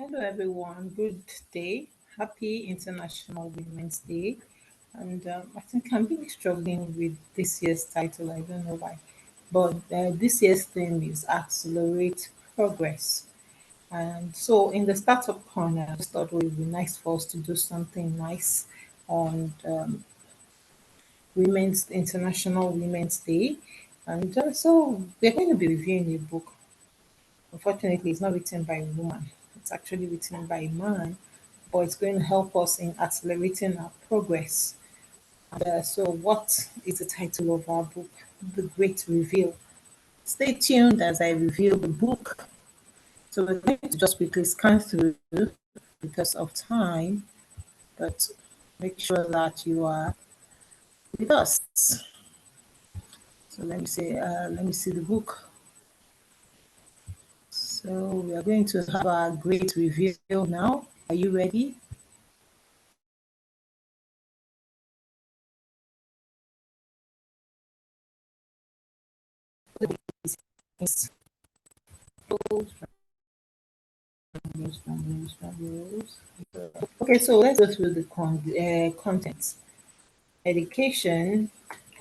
Hello, everyone. Good day. Happy International Women's Day. And I think I'm really struggling with this year's title. I don't know why. But this year's theme is Accelerate Progress. And so, in the startup corner, I just thought it would be nice for us to do something nice on Women's International Women's Day. And so, we're going to be reviewing a book. Unfortunately, it's not written by a woman, it's actually written by a man, but it's going to help us in accelerating our progress. So, what is the title of our book? The Great Reveal. Stay tuned as I reveal the book. So, we're going to just quickly scan through because of time, but make sure that you are with us. So, let me see the book. So, we are going to have our great reveal now. Are you ready? Yes. Okay, so let's go through the contents. Education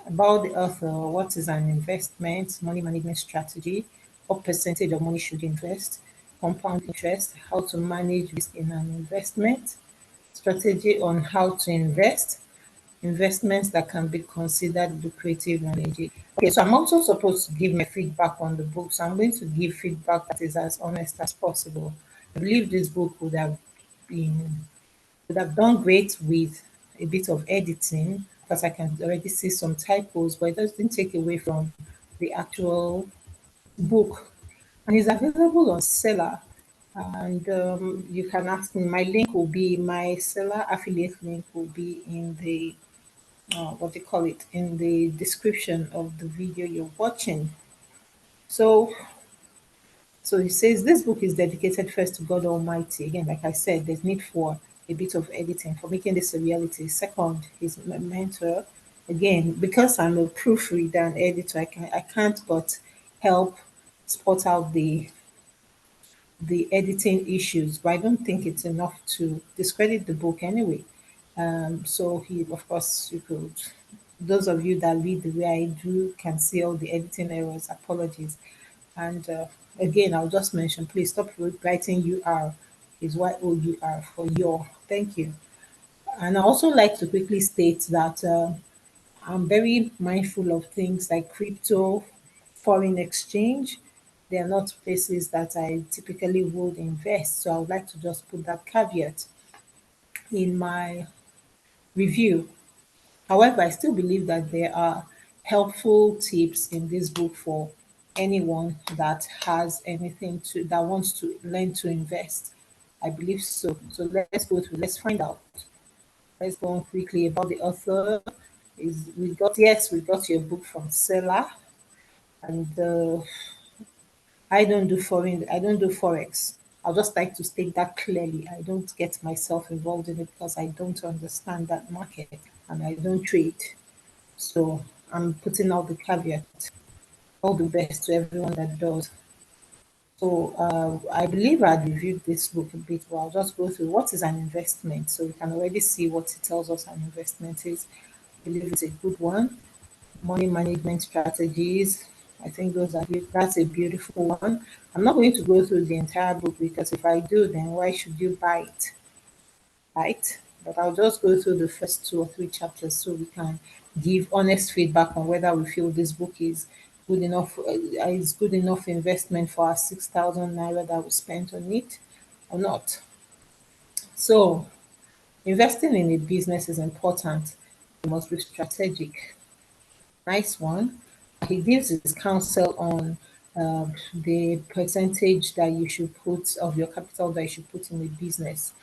about the author, what is an investment, money management strategy, what percentage of money should you invest, compound interest, how to manage risk in an investment, strategy on how to invest, investments that can be considered lucrative and legit. Okay, so I'm also supposed to give my feedback on the book. So I'm going to give feedback that is as honest as possible. I believe this book been would have done great with a bit of editing because I can already see some typos, but it doesn't take away from the actual book. And it's available on Seller. And you can ask me. My link will be my Seller affiliate link will be in the what do you call it in the description of the video you're watching. So so he says this book is dedicated first to God Almighty. Again, like I said, there's need for a bit of editing for making this a reality. Second, he's my mentor. Again, because I'm a proofreader and editor, I can't but help spot out the editing issues, but I don't think it's enough to discredit the book anyway. So he, of course, you could, those of you that read the way I do can see all the editing errors, apologies. And again, I'll just mention, please stop writing UR, is YOUR for your. Thank you. And I also like to quickly state that I'm very mindful of things like crypto, foreign exchange. They are not places that I typically would invest. So I would like to just put that caveat in my review. However, I still believe that there are helpful tips in this book for anyone that has anything to that wants to learn to invest. I believe so. So let's go through. Let's find out. Let's go on quickly about the author. Is we got your book from Seller, and I don't do forex. I'll just like to state that clearly. I don't get myself involved in it because I don't understand that market and I don't trade. So I'm putting out the caveat. All the best to everyone that does. So I believe I reviewed this book a bit, but I'll just go through what is an investment. So we can already see what it tells us an investment is. I believe it's a good one. Money management strategies. I think that's a beautiful one. I'm not going to go through the entire book because if I do, then why should you buy it? Right? But I'll just go through the first two or three chapters so we can give honest feedback on whether we feel this book is good enough investment for our 6,000 naira that we spent on it or not. So, investing in a business is important. You must be strategic. Nice one. He gives his counsel on the percentage that you should put of your capital that you should put in a business.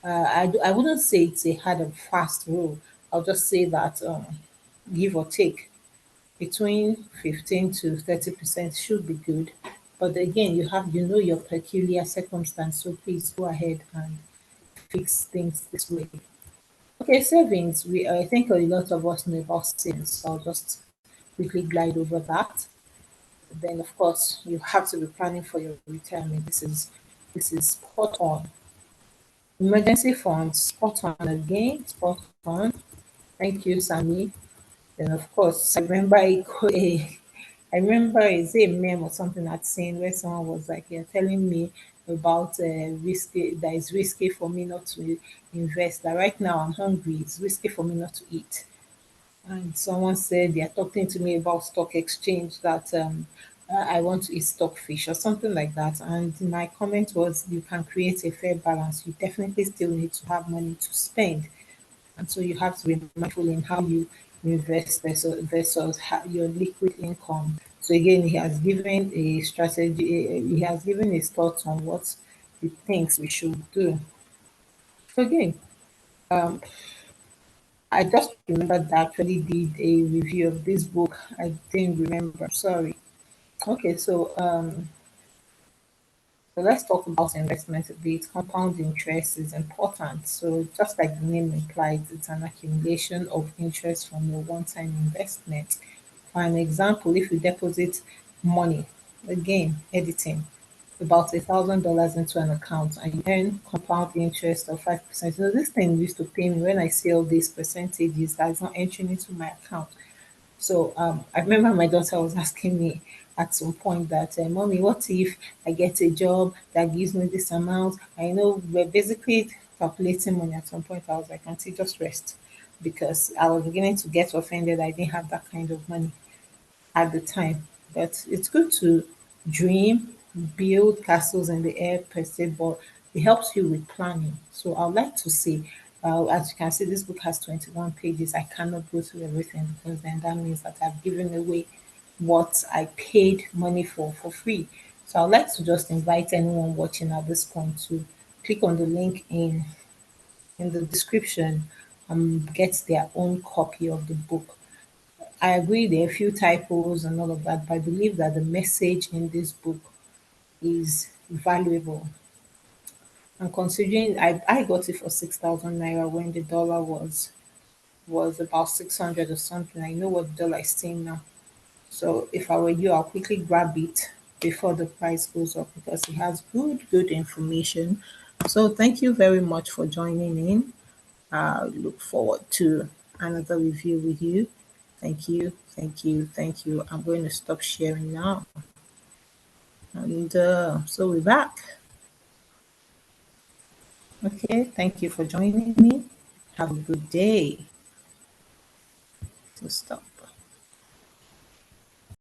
I wouldn't say it's a hard and fast rule. I'll just say that give or take between 15 to 30% should be good. But again, you know your peculiar circumstance, so please go ahead and fix things this way. Okay, savings. We I think a lot of us know about savings, so I'll just quickly glide over that. Then, of course, you have to be planning for your retirement. This is spot on. Emergency funds, spot on again, spot on. Thank you, Sammy. Then of course, I remember is a meme or something I'd seen where someone was like, "You're telling me about risky that it's risky for me not to invest. That right now I'm hungry. It's risky for me not to eat." And someone said they're talking to me about stock exchange that I want to eat stockfish or something like that. And my comment was, you can create a fair balance. You definitely still need to have money to spend, and so you have to be mindful in how you invest versus your liquid income. So again, he has given a strategy, he has given his thoughts on what he thinks we should do. So again, um, I just remembered that I actually did a review of this book. I didn't remember, sorry. Okay, so let's talk about investment a bit. Compound interest is important. So just like the name implies, it's an accumulation of interest from your one-time investment. For an example, if you deposit money, again, editing, about $1,000 into an account and you earn compound interest of 5%. You know, this thing used to pay me when I see all these percentages that's not entering into my account. So I remember my daughter was asking me at some point that, Mommy, what if I get a job that gives me this amount? I know we're basically calculating money at some point. I was like, Auntie, just rest. Because I was beginning to get offended. I didn't have that kind of money at the time. But it's good to dream, build castles in the air per se, but it helps you with planning. So I would like to say, as you can see, this book has 21 pages. I cannot go through everything because then that means that I've given away what I paid money for free. So I'd like to just invite anyone watching at this point to click on the link in the description and get their own copy of the book. I agree there are a few typos and all of that, but I believe that the message in this book is valuable. And considering I got it for 6,000 naira when the dollar was about 600 or something. I know what the dollar is saying now. So if I were you, I'll quickly grab it before the price goes up because it has good information. So thank you very much for joining in. I look forward to another review with you. Thank you, thank you, thank you. I'm going to stop sharing now. And so we're back. Okay, thank you for joining me. Have a good day. To stop.